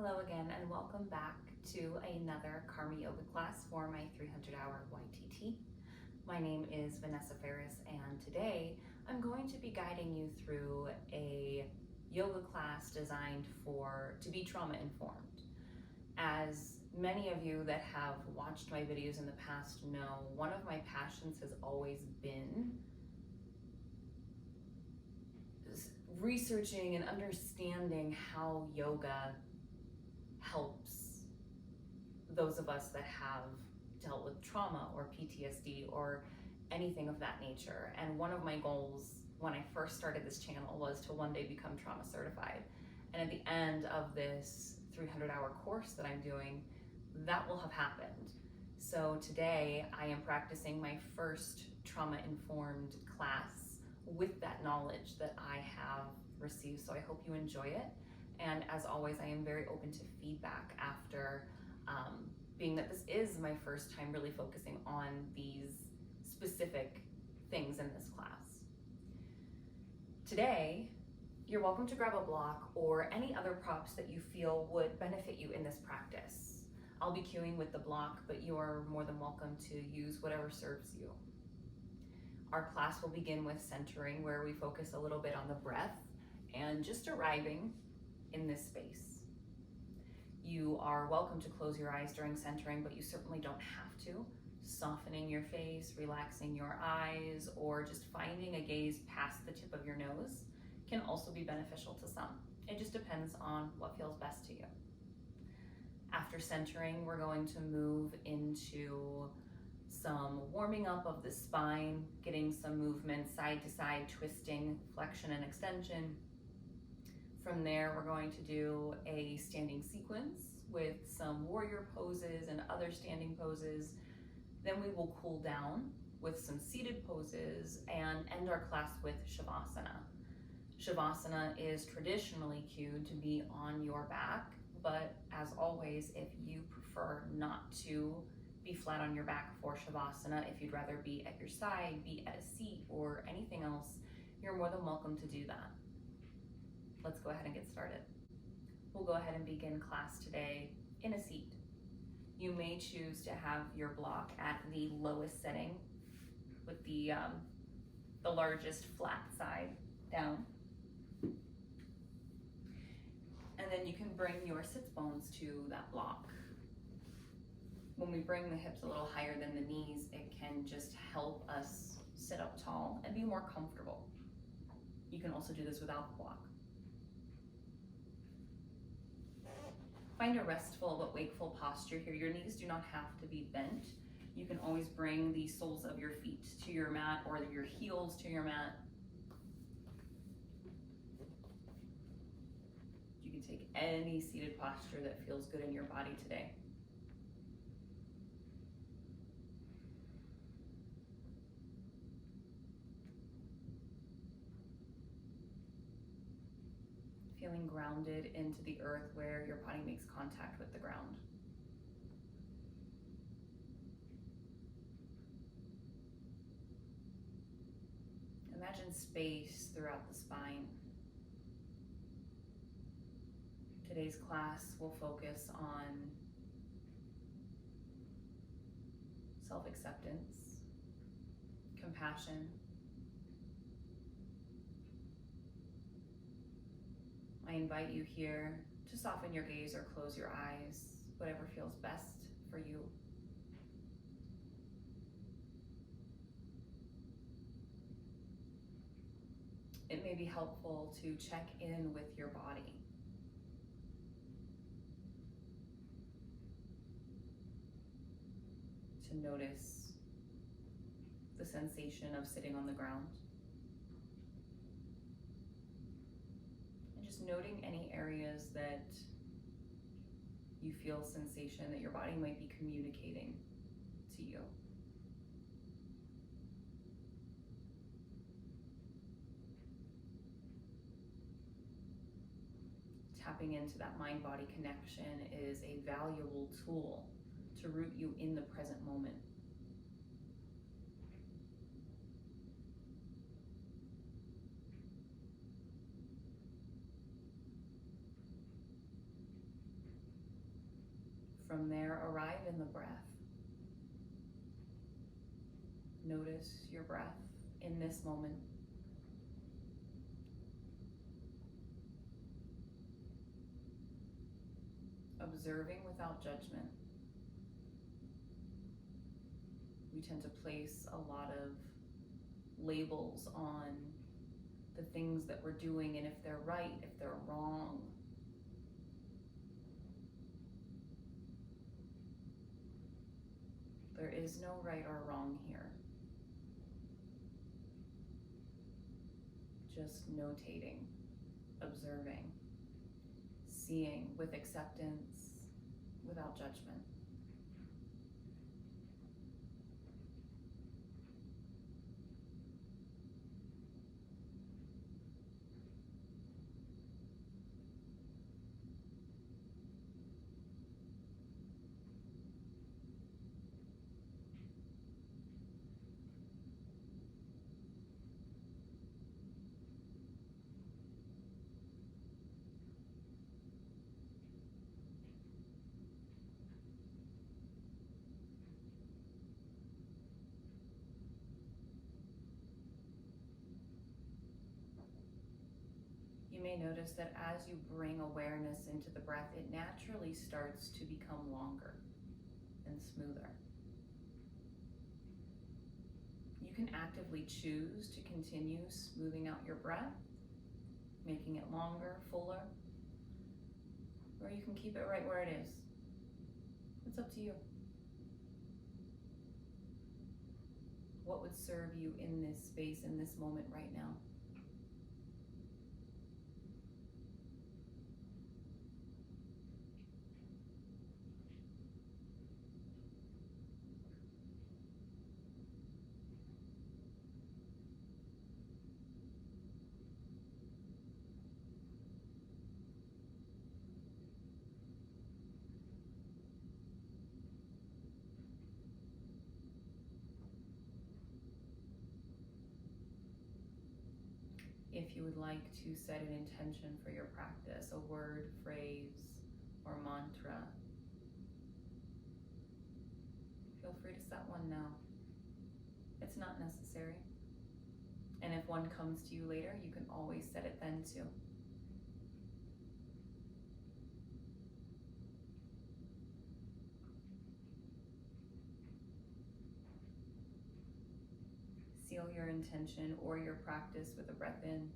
Hello again and welcome back to another Karma Yoga class for my 300-hour YTT. My name is Vanessa Ferris and today I'm going to be guiding you through a yoga class designed to be trauma informed. As many of you that have watched my videos in the past know, one of my passions has always been researching and understanding how yoga helps those of us that have dealt with trauma or PTSD or anything of that nature. And one of my goals when I first started this channel was to one day become trauma certified. And at the end of this 300-hour course that I'm doing, that will have happened. So today I am practicing my first trauma-informed class with that knowledge that I have received. So I hope you enjoy it. And as always, I am very open to feedback after, being that this is my first time really focusing on these specific things in this class. Today, you're welcome to grab a block or any other props that you feel would benefit you in this practice. I'll be cueing with the block, but you are more than welcome to use whatever serves you. Our class will begin with centering, where we focus a little bit on the breath and just arriving in this space. You are welcome to close your eyes during centering, but you certainly don't have to. Softening your face, relaxing your eyes, or just finding a gaze past the tip of your nose can also be beneficial to some. It just depends on what feels best to you. After centering, we're going to move into some warming up of the spine, getting some movement side to side, twisting, flexion and extension. From there, we're going to do a standing sequence with some warrior poses and other standing poses. Then we will cool down with some seated poses and end our class with Shavasana. Shavasana is traditionally cued to be on your back, but as always, if you prefer not to be flat on your back for Shavasana, if you'd rather be at your side, be at a seat, or anything else, you're more than welcome to do that. Let's go ahead and get started. We'll go ahead and begin class today in a seat. You may choose to have your block at the lowest setting with the largest flat side down. And then you can bring your sits bones to that block. When we bring the hips a little higher than the knees, it can just help us sit up tall and be more comfortable. You can also do this without the block. Find a restful but wakeful posture here. Your knees do not have to be bent. You can always bring the soles of your feet to your mat or your heels to your mat. You can take any seated posture that feels good in your body today. Feeling grounded into the earth where your body makes contact with the ground. Imagine space throughout the spine. Today's class will focus on self-acceptance, compassion. I invite you here to soften your gaze or close your eyes, whatever feels best for you. It may be helpful to check in with your body. To notice the sensation of sitting on the ground. Noting any areas that you feel sensation that your body might be communicating to you. Tapping into that mind-body connection is a valuable tool to root you in the present moment. From there, arrive in the breath. Notice your breath in this moment. Observing without judgment. We tend to place a lot of labels on the things that we're doing and if they're right, if they're wrong. There is no right or wrong here. Just notating, observing, seeing with acceptance, without judgment. You may notice that as you bring awareness into the breath, it naturally starts to become longer and smoother. You can actively choose to continue smoothing out your breath, making it longer, fuller, or you can keep it right where it is. It's up to you. What would serve you in this space, in this moment right now? If you would like to set an intention for your practice, a word, phrase, or mantra, feel free to set one now. It's not necessary. And if one comes to you later, you can always set it then too. Seal your intention or your practice with a breath in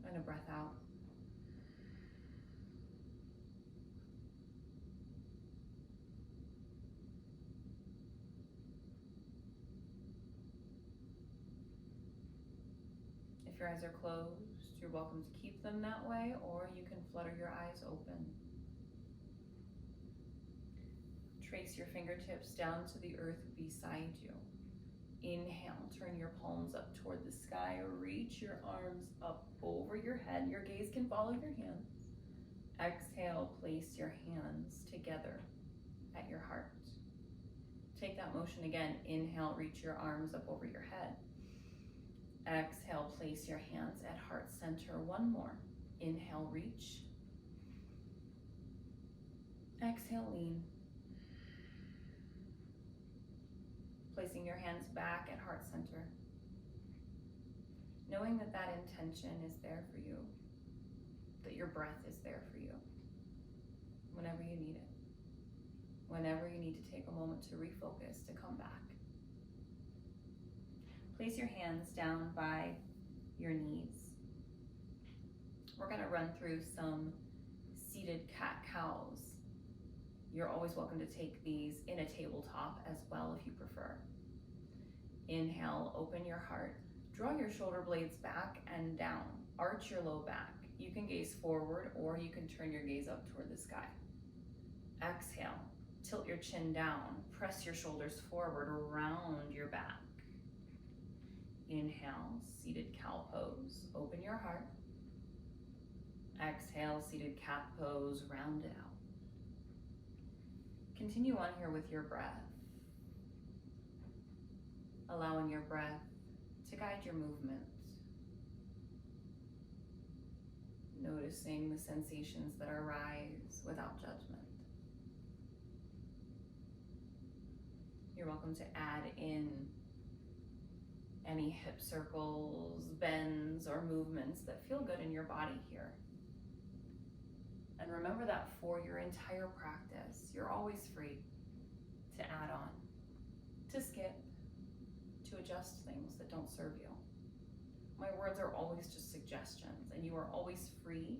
and a breath out. If your eyes are closed, you're welcome to keep them that way, or you can flutter your eyes open. Trace your fingertips down to the earth beside you. Inhale, turn your palms up toward the sky, reach your arms up over your head. Your gaze can follow your hands. Exhale, place your hands together at your heart. Take that motion again. Inhale, reach your arms up over your head. Exhale, place your hands at heart center. One more. Inhale, reach. Exhale, lean. Placing your hands back at heart center. Knowing that that intention is there for you, that your breath is there for you, whenever you need it, whenever you need to take a moment to refocus, to come back. Place your hands down by your knees. We're going to run through some seated cat-cows. You're always welcome to take these in a tabletop as well if you prefer. Inhale, open your heart. Draw your shoulder blades back and down. Arch your low back. You can gaze forward or you can turn your gaze up toward the sky. Exhale, tilt your chin down. Press your shoulders forward, round your back. Inhale, seated cow pose. Open your heart. Exhale, seated cat pose. Round it out. Continue on here with your breath, allowing your breath to guide your movement. Notice noticing the sensations that arise without judgment. You're welcome to add in any hip circles, bends, or movements that feel good in your body here. And remember that for your entire practice, you're always free to add on, to skip, to adjust things that don't serve you. My words are always just suggestions, and you are always free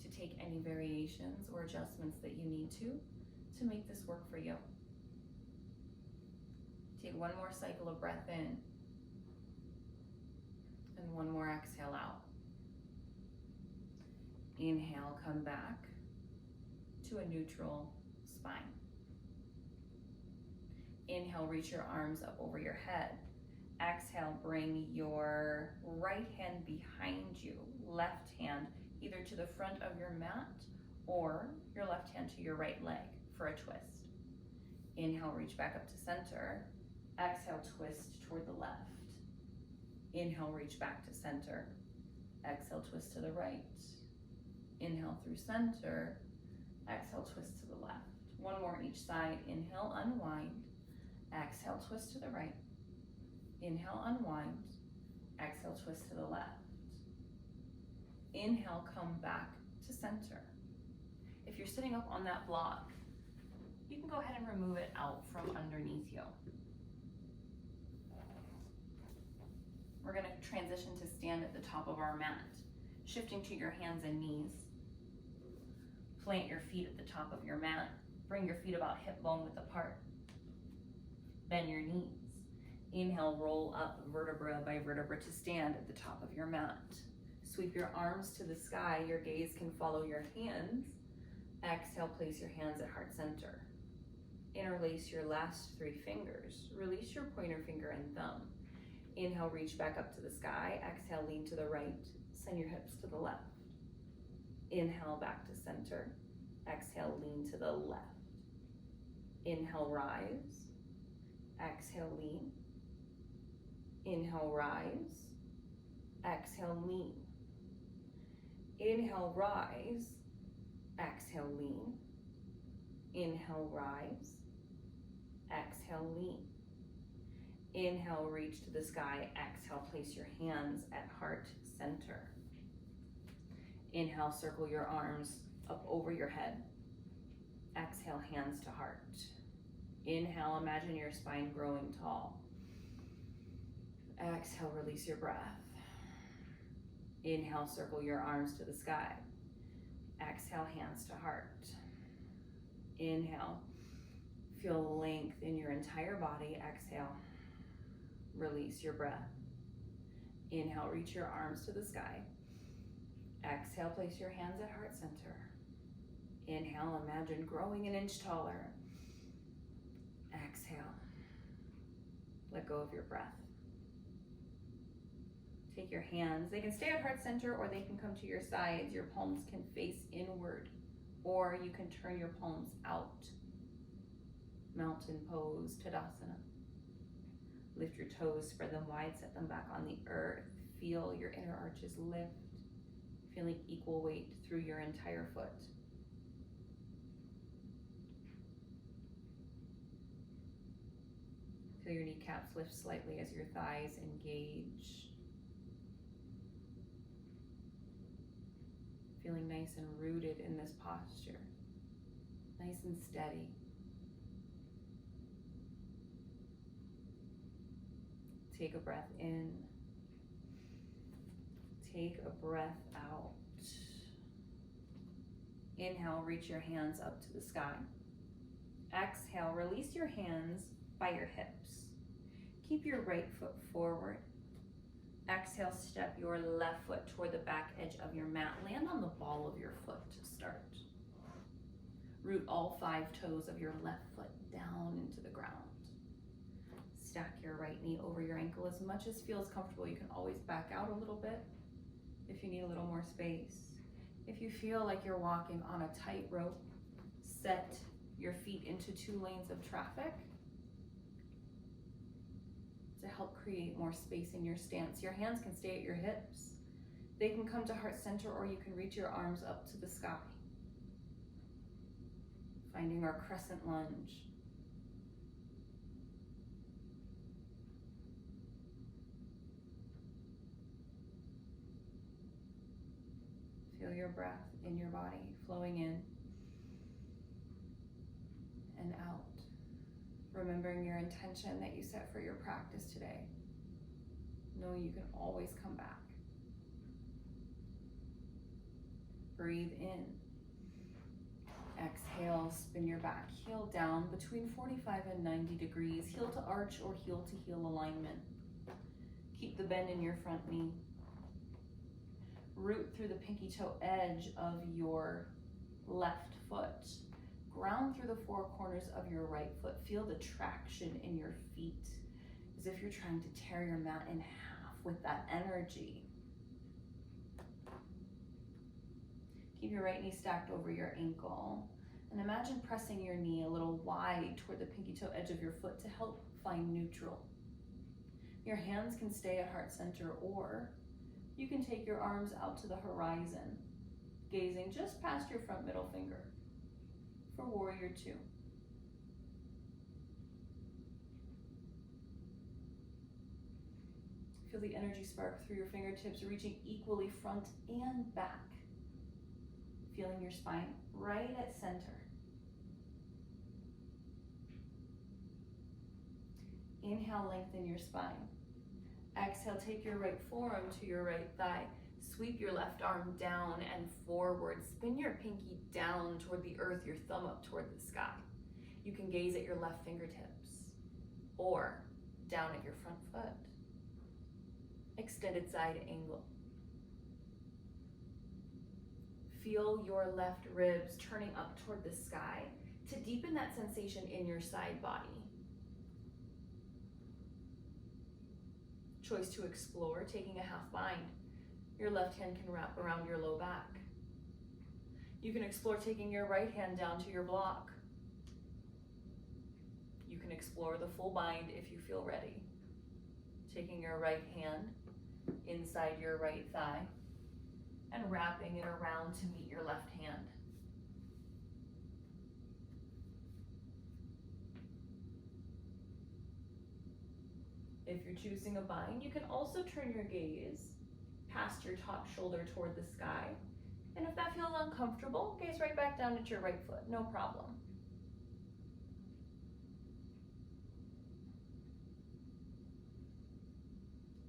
to take any variations or adjustments that you need to make this work for you. Take one more cycle of breath in, and one more exhale out. Inhale, come back to a neutral spine. Inhale, reach your arms up over your head. Exhale, bring your right hand behind you, left hand either to the front of your mat or your left hand to your right leg for a twist. Inhale, reach back up to center. Exhale, twist toward the left. Inhale, reach back to center. Exhale, twist to the right. Inhale through center. Exhale, twist to the left. One more each side. Inhale, unwind. Exhale, twist to the right. Inhale, unwind. Exhale, twist to the left. Inhale, come back to center. If you're sitting up on that block, you can go ahead and remove it out from underneath you. We're going to transition to stand at the top of our mat, shifting to your hands and knees. Plant your feet at the top of your mat. Bring your feet about hip bone width apart. Bend your knees. Inhale, roll up vertebra by vertebra to stand at the top of your mat. Sweep your arms to the sky. Your gaze can follow your hands. Exhale, place your hands at heart center. Interlace your last 3 fingers. Release your pointer finger and thumb. Inhale, reach back up to the sky. Exhale, lean to the right. Send your hips to the left. Inhale, back to center. Exhale, lean to the left. Inhale, rise. Exhale, lean. Inhale, rise. Exhale, lean. Inhale, rise. Exhale, lean. Inhale, rise. Exhale, lean. Inhale, reach to the sky. Exhale, place your hands at heart center. Inhale, circle your arms up over your head. Exhale, hands to heart. Inhale, imagine your spine growing tall. Exhale, release your breath. Inhale, circle your arms to the sky. Exhale, hands to heart. Inhale, feel length in your entire body. Exhale, release your breath. Inhale, reach your arms to the sky. Exhale, place your hands at heart center. Inhale, imagine growing an inch taller. Exhale, let go of your breath. Take your hands, they can stay at heart center or they can come to your sides. Your palms can face inward or you can turn your palms out. Mountain pose, Tadasana. Lift your toes, spread them wide, set them back on the earth. Feel your inner arches lift, feeling equal weight through your entire foot. Feel your kneecaps lift slightly as your thighs engage. Feeling nice and rooted in this posture, nice and steady. Take a breath in. Take a breath out. Inhale, reach your hands up to the sky. Exhale, release your hands by your hips. Keep your right foot forward. Exhale, step your left foot toward the back edge of your mat. Land on the ball of your foot to start. Root all 5 toes of your left foot down into the ground. Stack your right knee over your ankle as much as feels comfortable. You can always back out a little bit if you need a little more space. If you feel like you're walking on a tightrope, set your feet into 2 lanes of traffic to help create more space in your stance. Your hands can stay at your hips. They can come to heart center, or you can reach your arms up to the sky. Finding our crescent lunge. Feel your breath in your body, flowing in and out. Remembering your intention that you set for your practice today. Knowing you can always come back. Breathe in. Exhale, spin your back heel down between 45 and 90 degrees, heel to arch or heel to heel alignment. Keep the bend in your front knee. Root through the pinky toe edge of your left foot. Ground through the four corners of your right foot. Feel the traction in your feet as if you're trying to tear your mat in half with that energy. Keep your right knee stacked over your ankle. And imagine pressing your knee a little wide toward the pinky toe edge of your foot to help find neutral. Your hands can stay at heart center, or you can take your arms out to the horizon, gazing just past your front middle finger for warrior two. Feel the energy spark through your fingertips, reaching equally front and back. Feeling your spine right at center. Inhale, lengthen your spine. Exhale, take your right forearm to your right thigh. Sweep your left arm down and forward. Spin your pinky down toward the earth, your thumb up toward the sky. You can gaze at your left fingertips or down at your front foot. Extended side angle. Feel your left ribs turning up toward the sky to deepen that sensation in your side body. Choice to explore, taking a half bind. Your left hand can wrap around your low back. You can explore taking your right hand down to your block. You can explore the full bind if you feel ready. Taking your right hand inside your right thigh and wrapping it around to meet your left hand. If you're choosing a bind, you can also turn your gaze past your top shoulder toward the sky. And if that feels uncomfortable, gaze right back down at your right foot, no problem.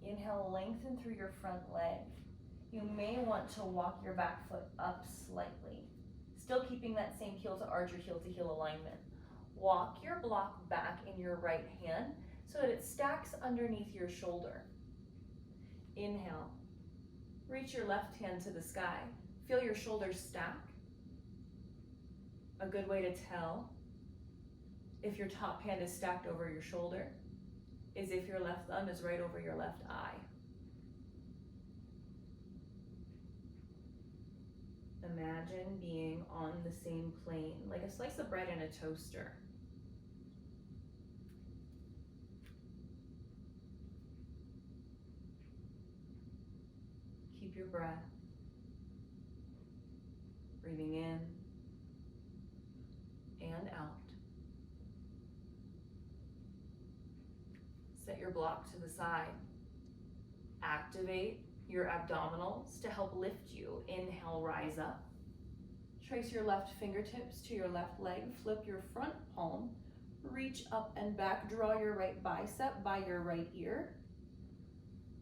Inhale, lengthen through your front leg. You may want to walk your back foot up slightly, still keeping that same heel to arch or heel to heel alignment. Walk your block back in your right hand so that it stacks underneath your shoulder. Inhale, reach your left hand to the sky. Feel your shoulders stack. A good way to tell if your top hand is stacked over your shoulder is if your left thumb is right over your left eye. Imagine being on the same plane, like a slice of bread in a toaster. Keep your breath. Breathing in and out. Set your block to the side. Activate your abdominals to help lift you. Inhale, rise up. Trace your left fingertips to your left leg. Flip your front palm. Reach up and back. Draw your right bicep by your right ear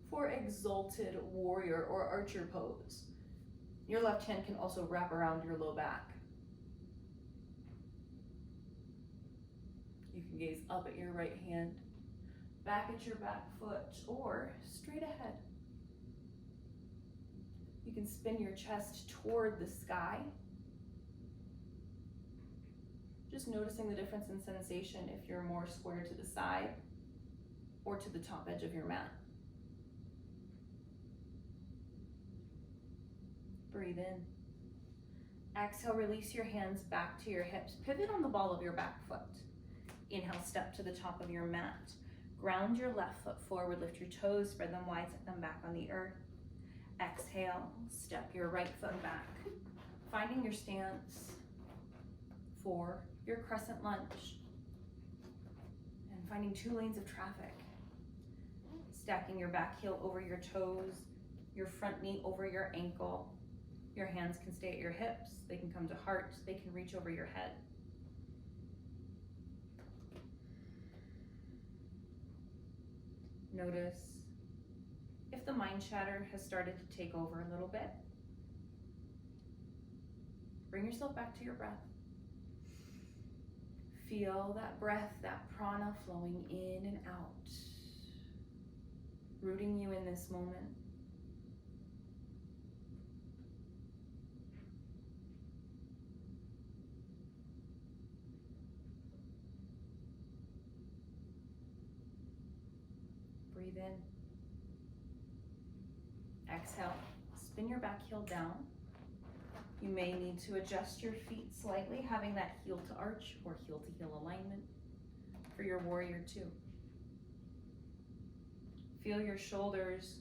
for exalted warrior or archer pose. Your left hand can also wrap around your low back. You can gaze up at your right hand, back at your back foot, or straight ahead. You can spin your chest toward the sky. Just noticing the difference in sensation if you're more square to the side or to the top edge of your mat. Breathe in. Exhale, release your hands back to your hips. Pivot on the ball of your back foot. Inhale, step to the top of your mat. Ground your left foot forward, lift your toes, spread them wide, set them back on the earth. Exhale, step your right foot back, finding your stance for your crescent lunge, and finding 2 lanes of traffic. Stacking your back heel over your toes, your front knee over your ankle. Your hands can stay at your hips, they can come to heart, they can reach over your head. Notice if the mind chatter has started to take over a little bit. Bring yourself back to your breath. Feel that breath, that prana flowing in and out, rooting you in this moment. Breathe in. Exhale, spin your back heel down. You may need to adjust your feet slightly, having that heel to arch or heel to heel alignment for your warrior 2. Feel your shoulders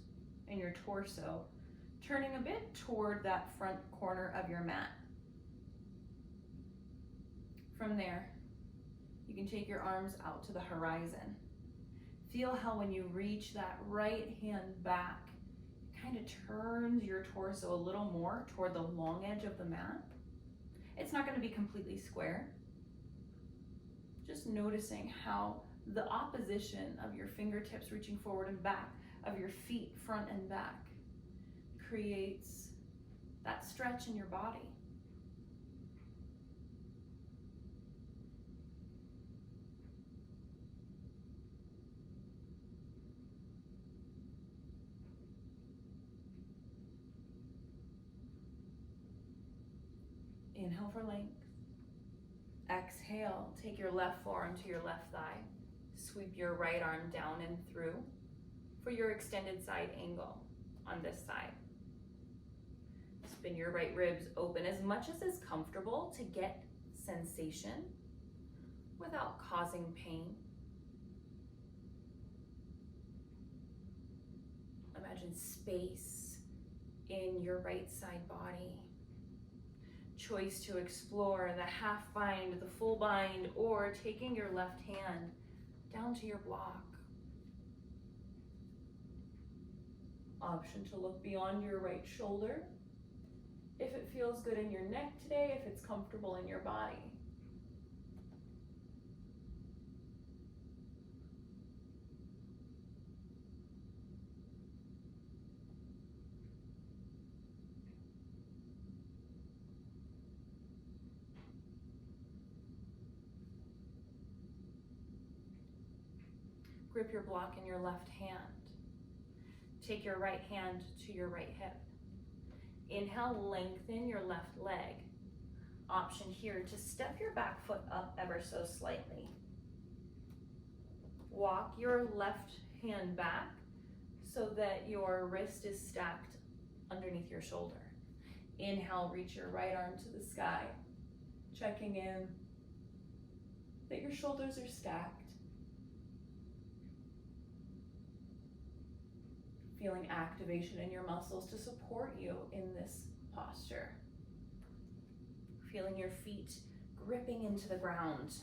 and your torso turning a bit toward that front corner of your mat. From there, you can take your arms out to the horizon. Feel how when you reach that right hand back, it kind of turns your torso a little more toward the long edge of the mat. It's not going to be completely square. Just noticing how the opposition of your fingertips reaching forward and back, of your feet front and back, creates that stretch in your body. Inhale for length. Exhale, take your left forearm to your left thigh. Sweep your right arm down and through for your extended side angle on this side. Spin your right ribs open as much as is comfortable to get sensation without causing pain. Imagine space in your right side body. Choice to explore the half bind, the full bind, or taking your left hand down to your block. Option to look beyond your right shoulder if it feels good in your neck today, if it's comfortable in your body. Grip your block in your left hand. Take your right hand to your right hip. Inhale, lengthen your left leg. Option here to step your back foot up ever so slightly. Walk your left hand back so that your wrist is stacked underneath your shoulder. Inhale, reach your right arm to the sky, checking in that your shoulders are stacked. Feeling activation in your muscles to support you in this posture. Feeling your feet gripping into the ground.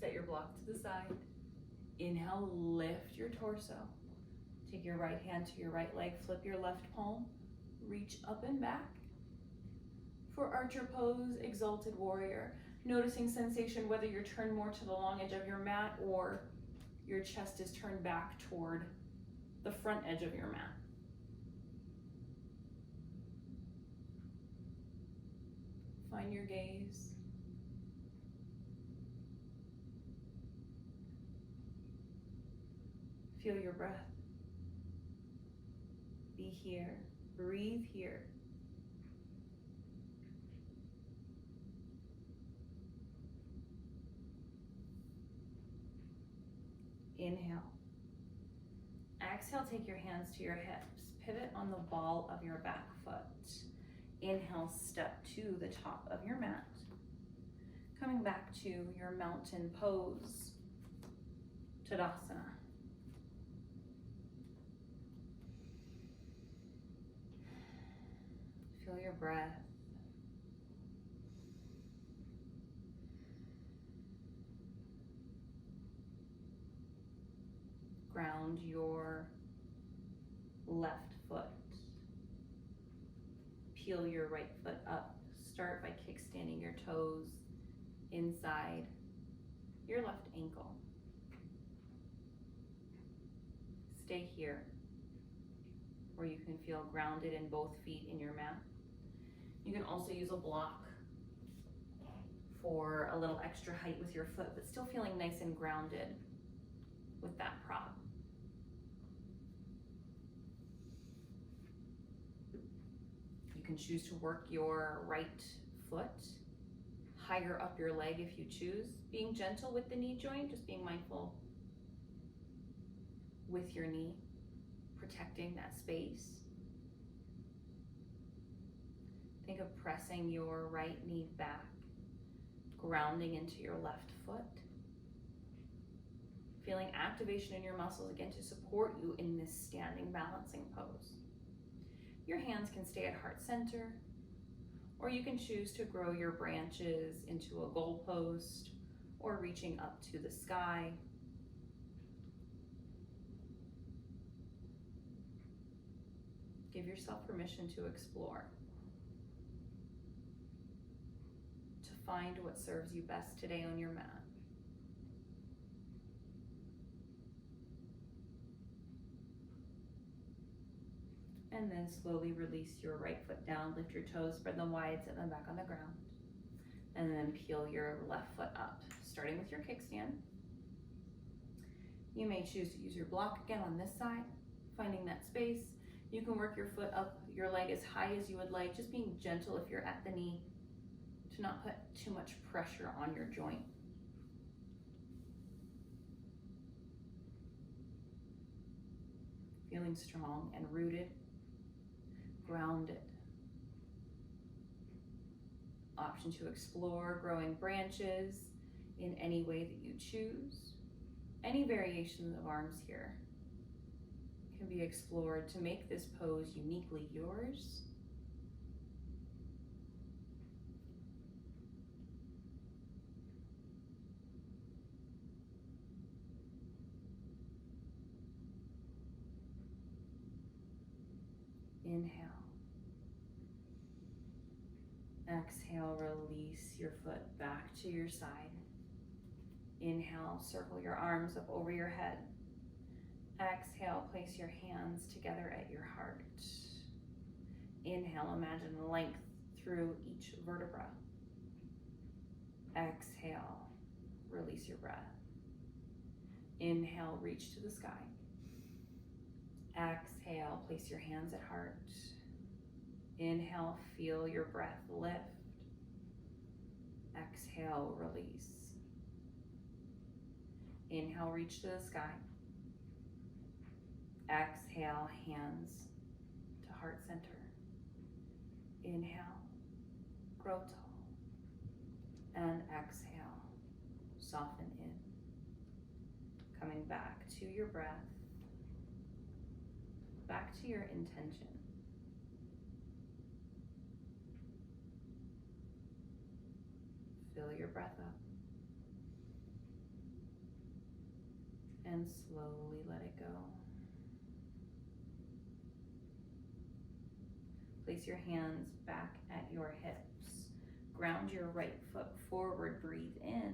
Set your block to the side. Inhale, lift your torso. Take your right hand to your right leg, flip your left palm, reach up and back. For archer pose, exalted warrior, noticing sensation whether you're turned more to the long edge of your mat or your chest is turned back toward the front edge of your mat. Find your gaze. Feel your breath. Be here. Breathe here. Inhale. Exhale, take your hands to your hips. Pivot on the ball of your back foot. Inhale, step to the top of your mat. Coming back to your mountain pose, Tadasana. Feel your breath. Ground your left foot. Peel your right foot up. Start by kickstanding your toes inside your left ankle. Stay here where you can feel grounded in both feet in your mat. You can also use a block for a little extra height with your foot, but still feeling nice and grounded with that prop. You can choose to work your right foot higher up your leg if you choose, being gentle with the knee joint, just being mindful with your knee, protecting that space. Think of pressing your right knee back, grounding into your left foot. Feeling activation in your muscles again to support you in this standing balancing pose. Your hands can stay at heart center, or you can choose to grow your branches into a goalpost or reaching up to the sky. Give yourself permission to explore, to find what serves you best today on your mat. And then slowly release your right foot down, lift your toes, spread them wide, set them back on the ground. And then peel your left foot up, starting with your kickstand. You may choose to use your block again on this side, finding that space. You can work your foot up, your leg as high as you would like, just being gentle if you're at the knee to not put too much pressure on your joint. Feeling strong and rooted, grounded. Option to explore growing branches in any way that you choose. Any variations of arms here can be explored to make this pose uniquely yours. Inhale. Exhale, release your foot back to your side. Inhale, circle your arms up over your head. Exhale, place your hands together at your heart. Inhale, imagine length through each vertebra. Exhale, release your breath. Inhale, reach to the sky. Exhale, place your hands at heart. Inhale, feel your breath lift. Exhale, release. Inhale, reach to the sky. Exhale, hands to heart center. Inhale, grow tall. And exhale, soften in. Coming back to your breath, back to your intention. Fill your breath up. And slowly let it go. Place your hands back at your hips. Ground your right foot forward, breathe in.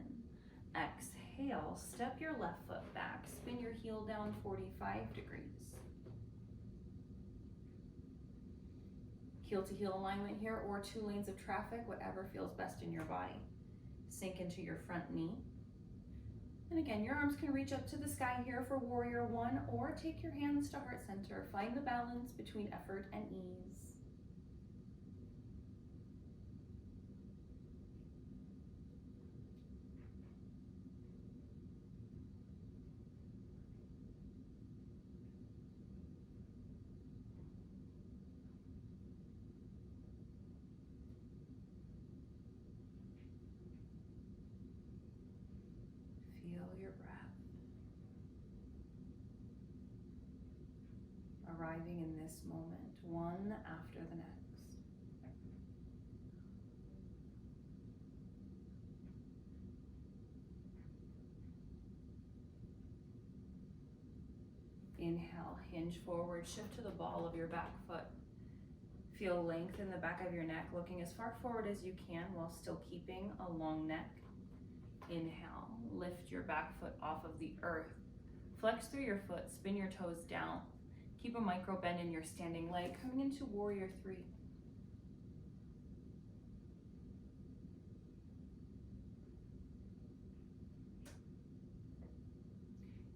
Exhale, step your left foot back. Spin your heel down 45 degrees. Heel to heel alignment here, or 2 lanes of traffic, whatever feels best in your body. Sink into your front knee. And again, your arms can reach up to the sky here for warrior one, or take your hands to heart center. Find the balance between effort and ease. arriving in this moment, one after the next. Inhale, hinge forward, shift to the ball of your back foot. Feel length in the back of your neck, looking as far forward as you can while still keeping a long neck. Inhale, lift your back foot off of the earth. Flex through your foot, spin your toes down. Keep a micro bend in your standing leg, coming into warrior three.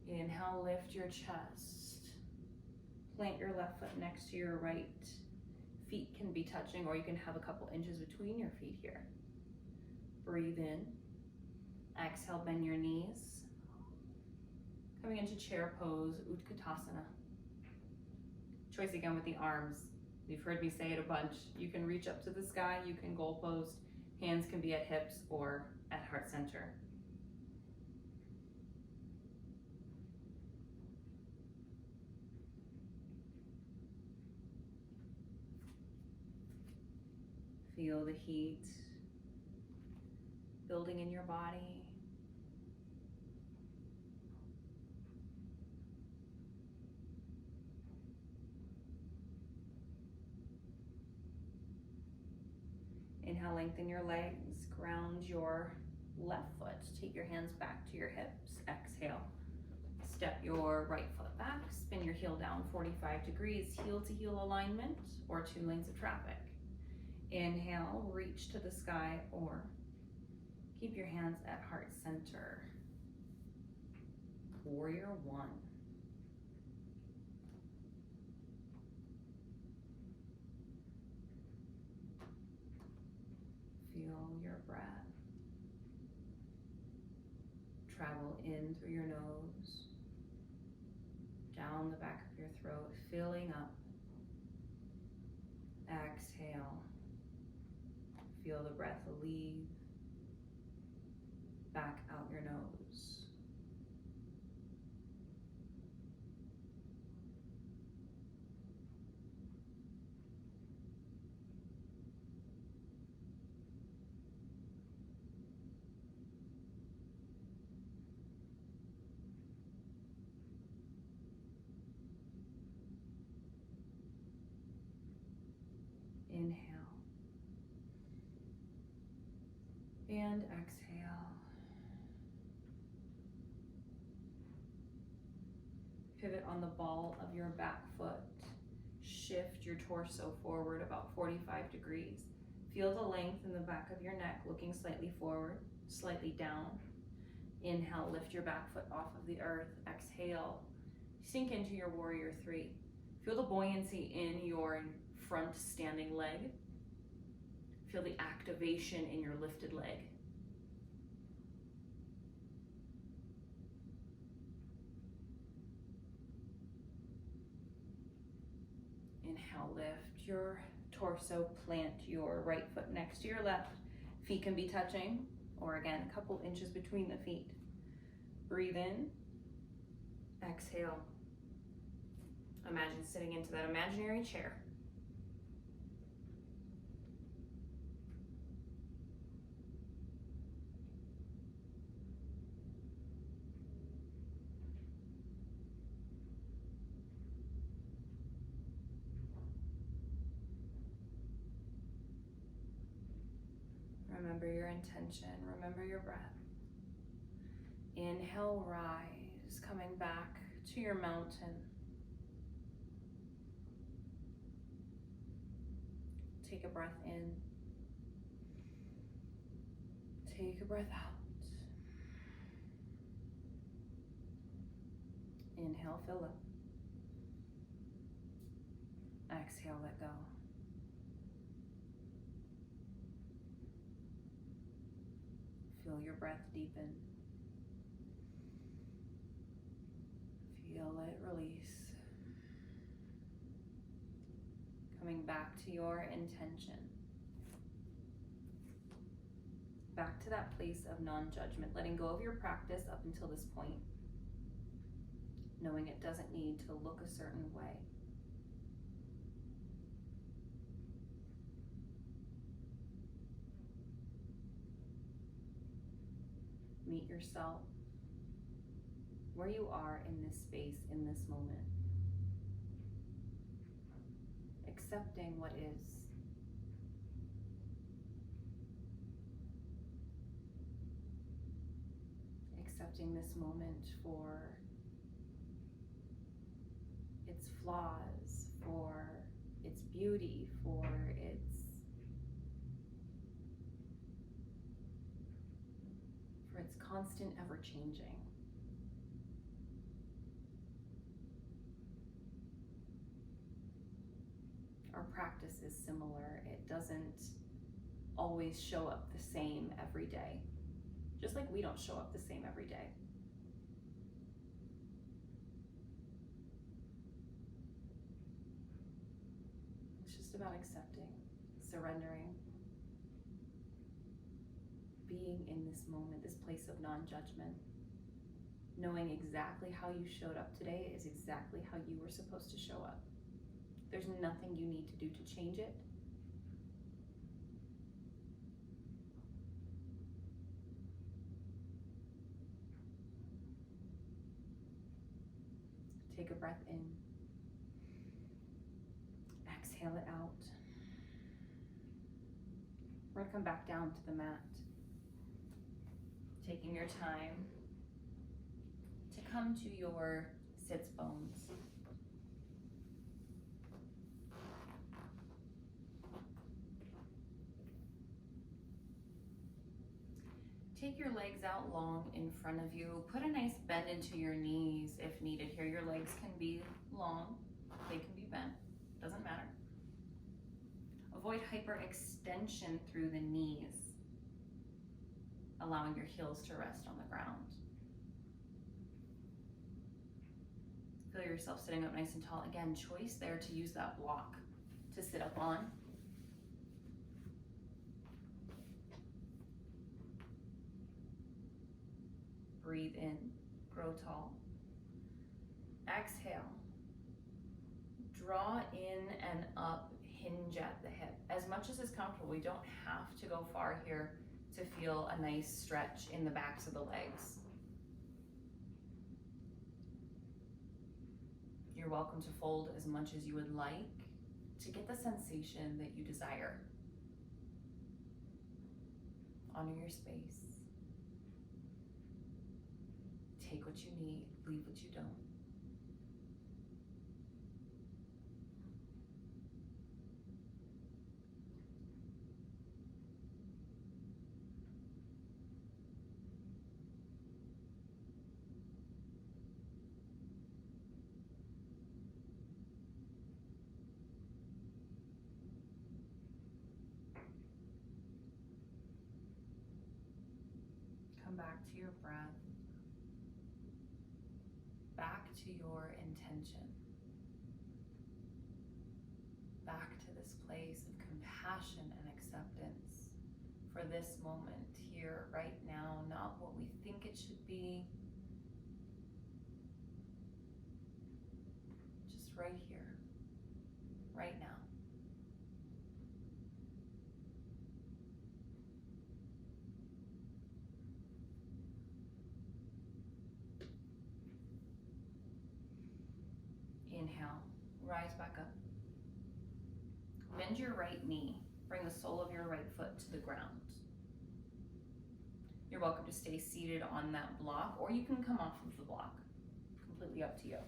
Inhale, lift your chest. Plant your left foot next to your right. Feet can be touching, or you can have a couple inches between your feet here. Breathe in. Exhale, bend your knees. Coming into chair pose, Utkatasana. Choice again with the arms. You've heard me say it a bunch. You can reach up to the sky, you can goal post. Hands can be at hips or at heart center. Feel the heat building in your body. Inhale, lengthen your legs, ground your left foot. Take your hands back to your hips. Exhale, step your right foot back, spin your heel down 45 degrees, heel to heel alignment or 2 lanes of traffic. Inhale, reach to the sky or keep your hands at heart center. Warrior one. Feel your breath travel in through your nose, down the back of your throat, filling up. Exhale. Feel the breath leave back out your nose. Inhale and exhale. Pivot on the ball of your back foot. Shift your torso forward about 45 degrees. Feel the length in the back of your neck, looking slightly forward, slightly down. Inhale, lift your back foot off of the earth. Exhale, sink into your warrior three. Feel the buoyancy in your front standing leg. Feel the activation in your lifted leg. Inhale, lift your torso, plant your right foot next to your left. Feet can be touching, or again, a couple inches between the feet. Breathe in, exhale. Imagine sitting into that imaginary chair. Remember your intention, remember your breath. Inhale, rise, coming back to your mountain. Take a breath in. Take a breath out. Inhale, fill up. Exhale, let go. Feel your breath deepen. Feel it release. Coming back to your intention. Back to that place of non-judgment, letting go of your practice up until this point, knowing it doesn't need to look a certain way. meet yourself where you are in this space, in this moment. Accepting what is. Accepting this moment for its flaws, for its beauty, for its constant ever-changing. Our practice is similar. It doesn't always show up the same every day, just like we don't show up the same every day. It's just about accepting, surrendering, being in this moment, this place of non-judgment, knowing exactly how you showed up today is exactly how you were supposed to show up. There's nothing you need to do to change it. Take a breath in. Exhale it out. We're going to come back down to the mat. Taking your time to come to your sits bones. Take your legs out long in front of you. Put a nice bend into your knees if needed here. Your legs can be long, they can be bent, doesn't matter. Avoid hyperextension through the knees, allowing your heels to rest on the ground. Feel yourself sitting up nice and tall. Again, choice there to use that block to sit up on. Breathe in, grow tall. Exhale. Draw in and up, hinge at the hip. As much as is comfortable, we don't have to go far here to feel a nice stretch in the backs of the legs. You're welcome to fold as much as you would like to get the sensation that you desire. Honor your space. Take what you need, leave what you don't. Come back to your breath. Back to your intention. Back to this place of compassion and acceptance for this moment here, right now, not what we think it should be. Just right here, right now. Inhale, rise back up. Bend your right knee. Bring the sole of your right foot to the ground. You're welcome to stay seated on that block, or you can come off of the block. Completely up to you.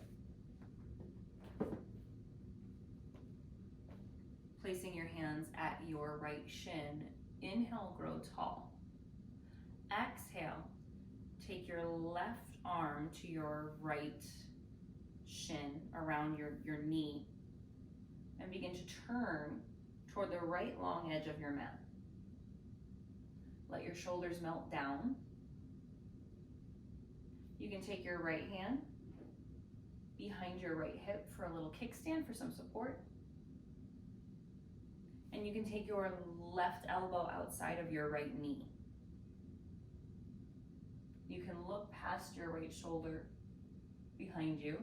Placing your hands at your right shin. Inhale, grow tall. Exhale, take your left arm to your right shin around your knee and begin to turn toward the right long edge of your mat. Let your shoulders melt down. You can take your right hand behind your right hip for a little kickstand for some support. And you can take your left elbow outside of your right knee. You can look past your right shoulder behind you,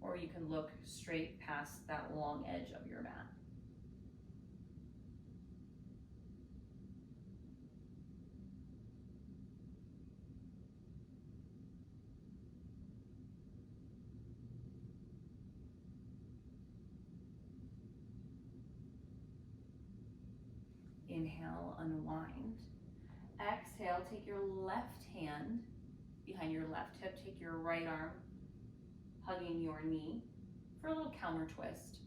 or you can look straight past that long edge of your mat. Inhale, unwind. Exhale, take your left hand behind your left hip, take your right arm hugging your knee for a little counter twist.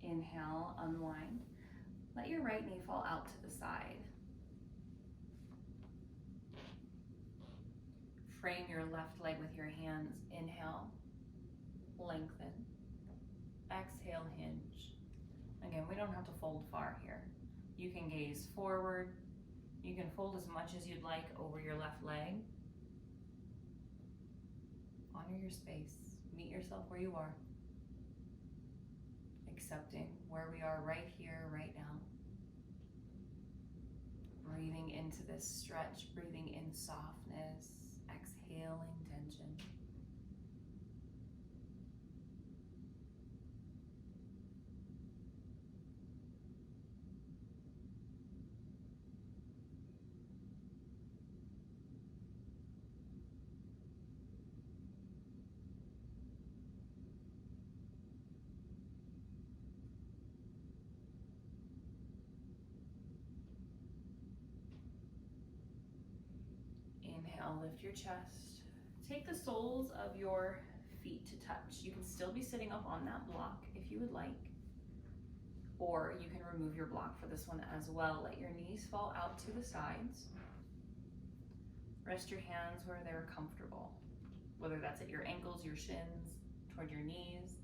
Inhale, unwind. Let your right knee fall out to the side. Frame your left leg with your hands. Inhale, lengthen. Exhale, hinge. Again, we don't have to fold far here. You can gaze forward. You can fold as much as you'd like over your left leg. Honor your space. Meet yourself where you are. Accepting where we are right here, right now. Breathing into this stretch, breathing in softness, exhaling tension. Inhale, lift your chest. Take the soles of your feet to touch. You can still be sitting up on that block if you would like, or you can remove your block for this one as well. Let your knees fall out to the sides. Rest your hands where they're comfortable, whether that's at your ankles, your shins, toward your knees.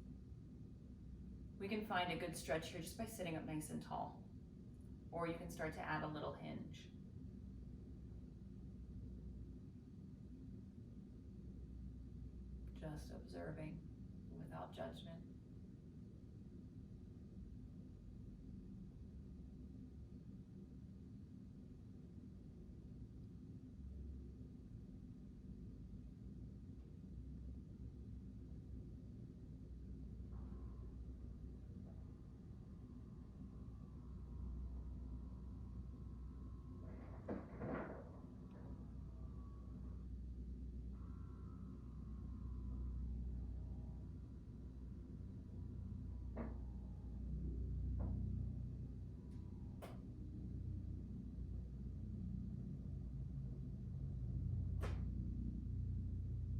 We can find a good stretch here just by sitting up nice and tall, or you can start to add a little hinge. Just observing without judgment.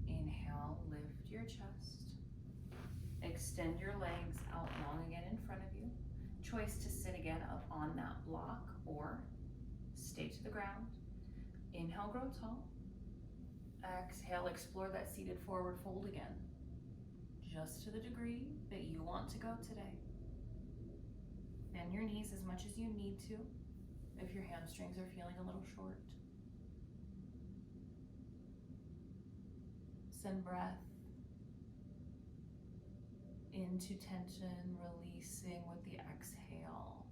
Inhale, lift your chest. Extend your legs out long again in front of you. Choice to sit again up on that block or stay to the ground. Inhale, grow tall. Exhale, explore that seated forward fold again, just to the degree that you want to go today. Bend your knees as much as you need to if your hamstrings are feeling a little short. Send breath into tension, releasing with the exhale.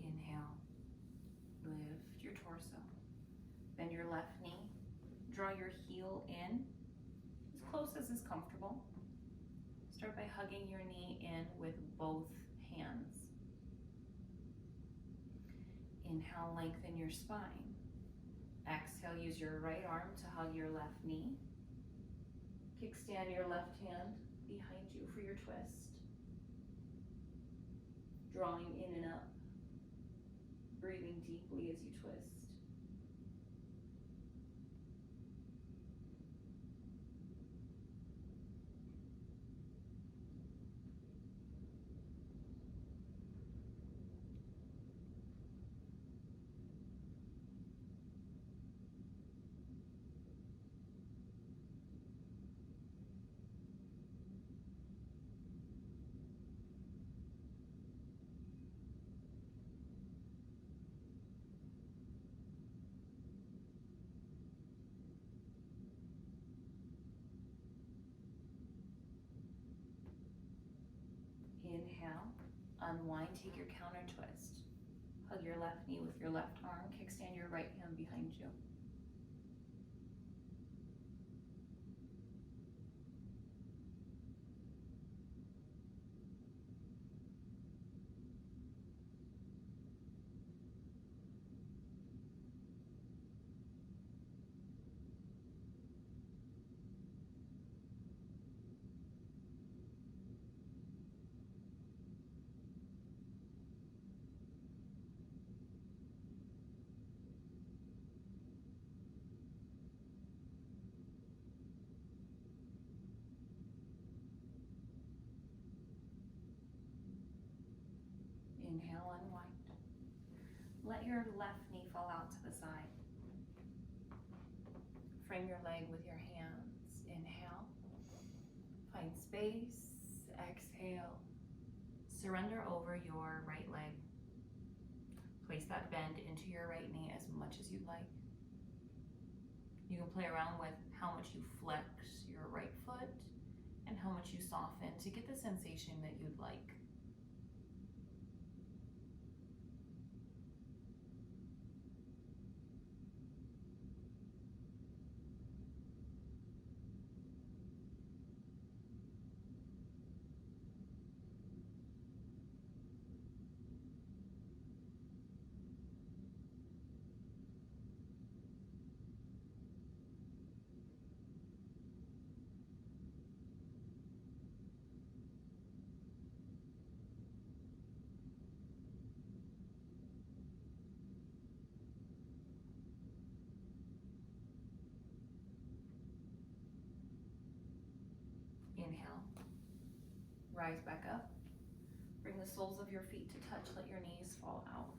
Inhale, lift your torso. Bend your left knee. Draw your heel in as close as is comfortable. Start by hugging your knee in with both hands. Inhale, lengthen your spine. Exhale, use your right arm to hug your left knee. Kickstand your left hand behind you for your twist. Drawing in and up. Breathing deeply as you twist. and take your counter twist. Hug your left knee with your left arm, kickstand your right hand behind you. Inhale, unwind. Let your left knee fall out to the side. Frame your leg with your hands. Inhale. Find space. Exhale. Surrender over your right leg. Place that bend into your right knee as much as you'd like. You can play around with how much you flex your right foot and how much you soften to get the sensation that you'd like. Inhale. Rise back up. Bring the soles of your feet to touch. Let your knees fall out.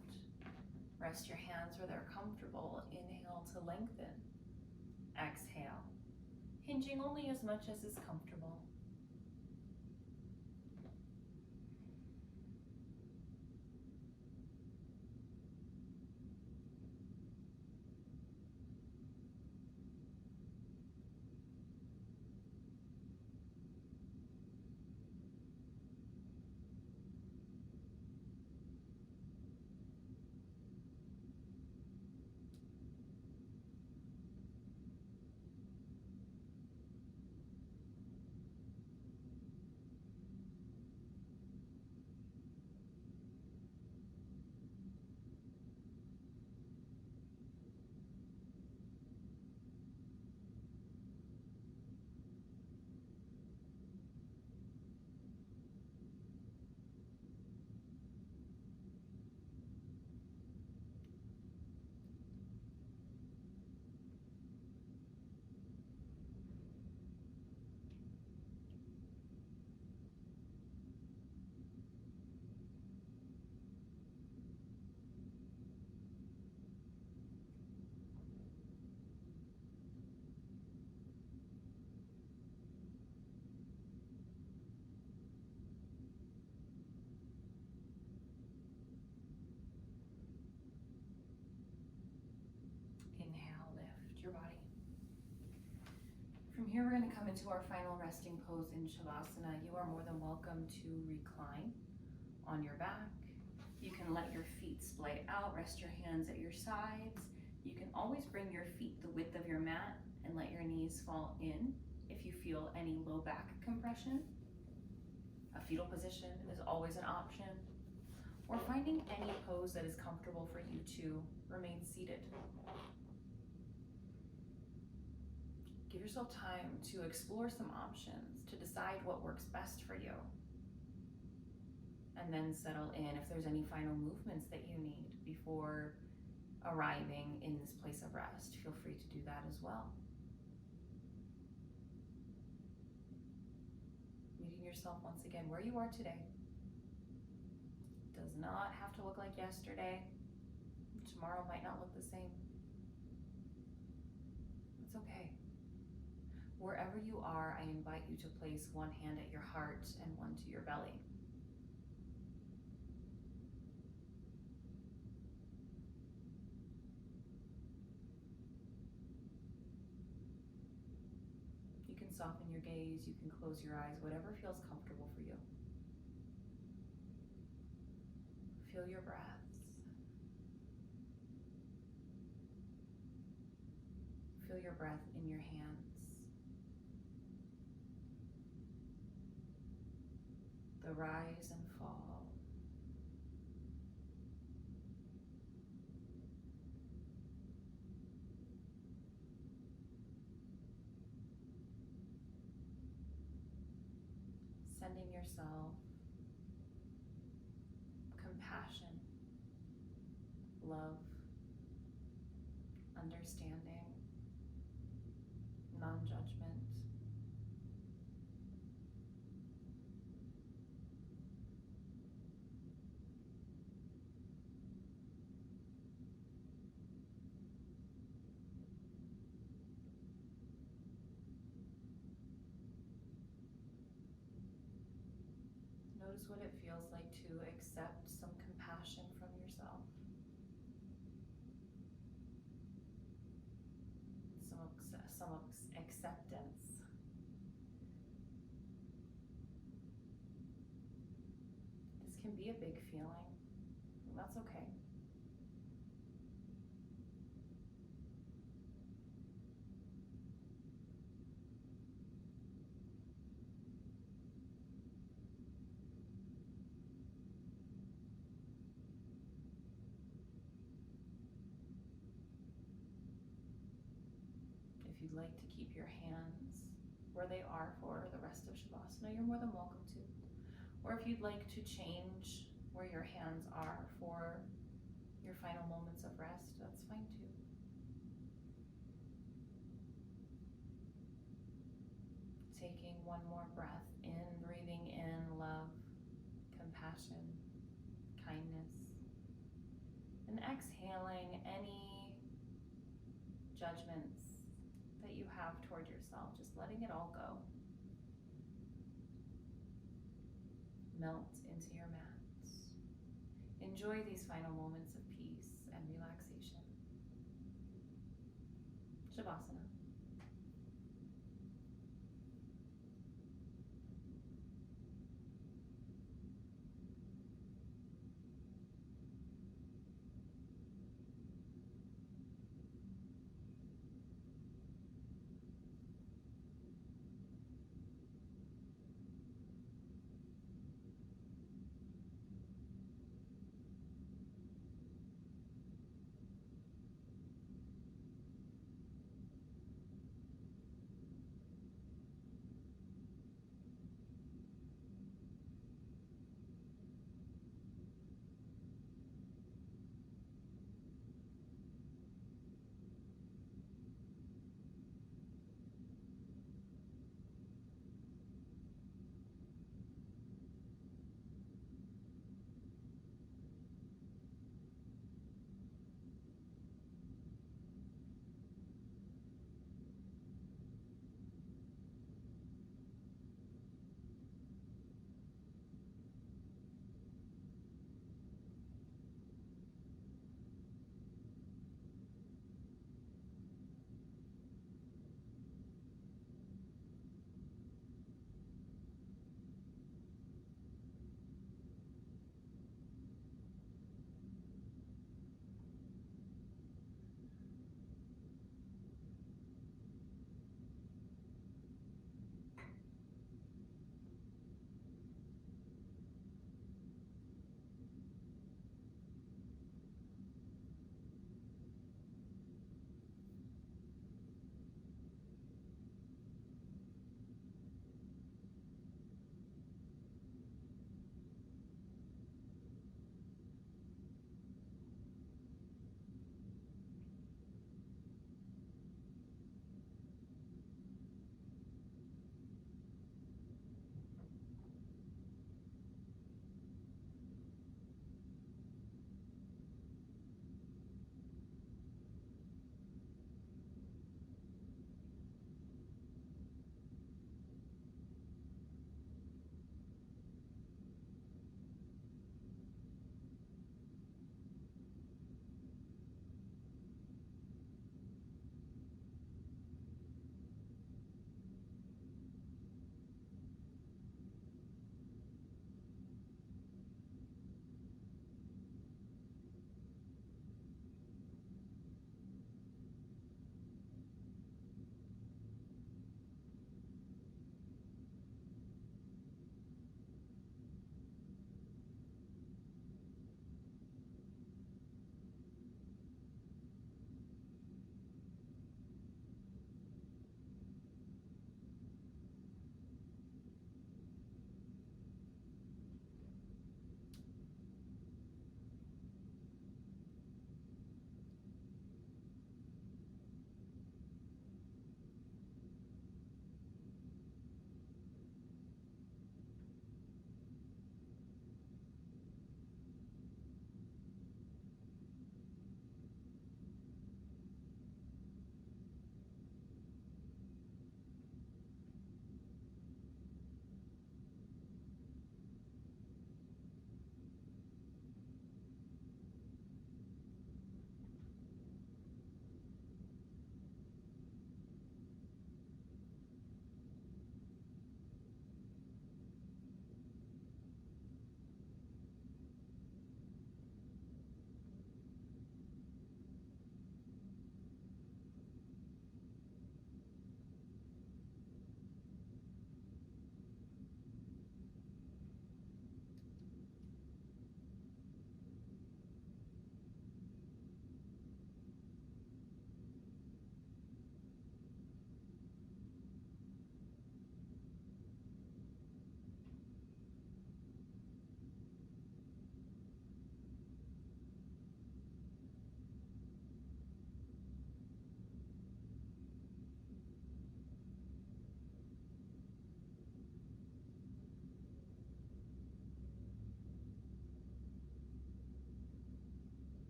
Rest your hands where they're comfortable. Inhale to lengthen. Exhale. Hinging only as much as is comfortable. Inhale, lift your body. From here, we're going to come into our final resting pose in Shavasana. You are more than welcome to recline on your back. You can let your feet splay out, rest your hands at your sides. You can always bring your feet the width of your mat and let your knees fall in if you feel any low back compression. A fetal position is always an option. Or finding any pose that is comfortable for you to remain seated. Give yourself time to explore some options, to decide what works best for you. And then settle in if there's any final movements that you need before arriving in this place of rest. Feel free to do that as well. Meeting yourself once again where you are today. Does not have to look like yesterday. Tomorrow might not look the same. It's okay. Wherever you are, I invite you to place one hand at your heart and one to your belly. You can soften your gaze, you can close your eyes, whatever feels comfortable for you. Feel your breaths. Feel your breath in your hands. The rise and fall. Sending yourself compassion, love, understanding, non-judgment. Notice what it feels like to accept some compassion from yourself. Some acceptance. This can be a big feeling, and that's okay. If you'd like to keep your hands where they are for the rest of Shavasana, you're more than welcome to. Or if you'd like to change where your hands are for your final moments of rest, that's fine too. Taking one more breath in, breathing in love, compassion, kindness, and exhaling any judgments that you have toward yourself, just letting it all go. Melt into your mats. Enjoy these final moments of peace and relaxation. Shavasana.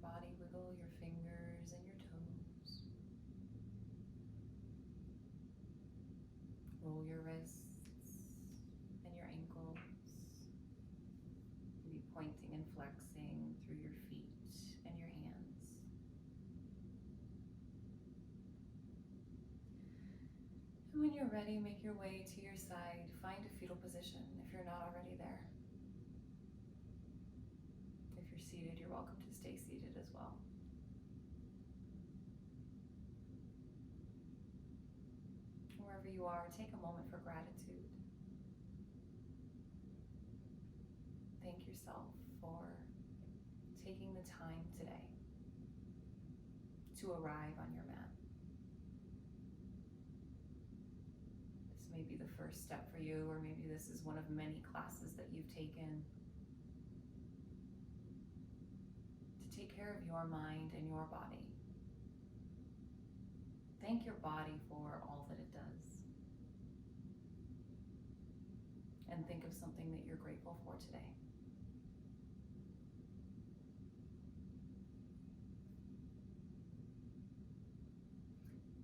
body, wiggle your fingers and your toes. Roll your wrists and your ankles. Maybe pointing and flexing through your feet and your hands. And when you're ready, make your way to your side. Find a fetal position if you're not already there. If you're seated, you're welcome to stay seated as well. Wherever you are, take a moment for gratitude. Thank yourself for taking the time today to arrive on your mat. This may be the first step for you, or maybe this is one of many classes that you've taken to take care of your mind and your body. Thank your body for all that it does. And think of something that you're grateful for today.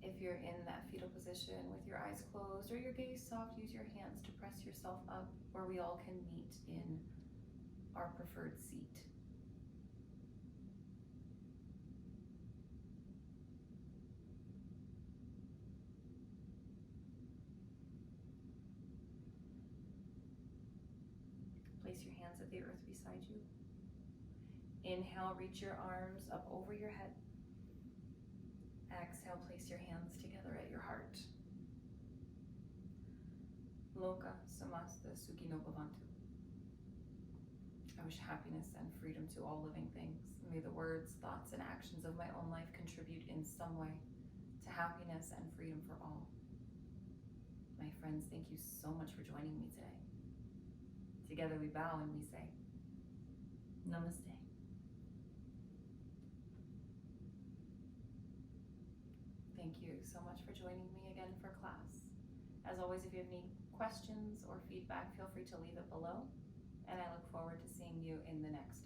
If you're in that fetal position with your eyes closed or your gaze soft, use your hands to press yourself up where we all can meet in our preferred seat. Place your hands at the earth beside you. Inhale, reach your arms up over your head. Exhale, place your hands together at your heart. Loka samasta sukhino bhavantu. I wish happiness and freedom to all living things. May the words, thoughts, and actions of my own life contribute in some way to happiness and freedom for all. My friends, thank you so much for joining me today. Together we bow and we say, Namaste. Thank you so much for joining me again for class. As always, if you have any questions or feedback, feel free to leave it below, and I look forward to seeing you in the next